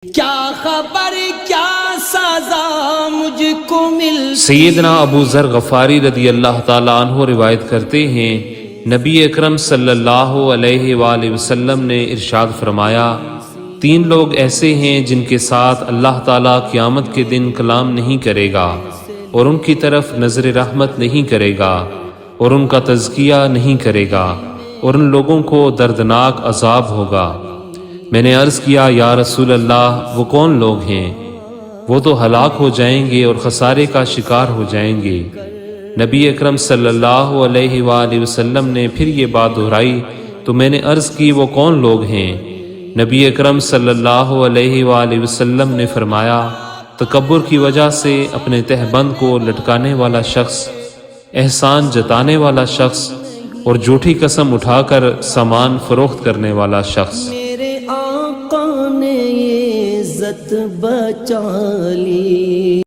کیا خبر کیا سزا مجھ کو مل سیدنا ابو ذر غفاری رضی اللہ تعالیٰ عنہ روایت کرتے ہیں، نبی اکرم صلی اللہ علیہ وآلہ وسلم نے ارشاد فرمایا، 3 لوگ ایسے ہیں جن کے ساتھ اللہ تعالیٰ قیامت کے دن کلام نہیں کرے گا اور ان کی طرف نظر رحمت نہیں کرے گا اور ان کا تزکیہ نہیں کرے گا اور ان لوگوں کو دردناک عذاب ہوگا۔ میں نے عرض کیا، یا رسول اللہ، وہ کون لوگ ہیں؟ وہ تو ہلاک ہو جائیں گے اور خسارے کا شکار ہو جائیں گے۔ نبی اکرم صلی اللہ علیہ وآلہ وسلم نے پھر یہ بات دہرائی تو میں نے عرض کی، وہ کون لوگ ہیں؟ نبی اکرم صلی اللہ علیہ وآلہ وسلم نے فرمایا، تکبر کی وجہ سے اپنے تہبند کو لٹکانے والا شخص، احسان جتانے والا شخص اور جھوٹی قسم اٹھا کر سامان فروخت کرنے والا شخص۔ میرے آقا نے یہ عزت بچا لی۔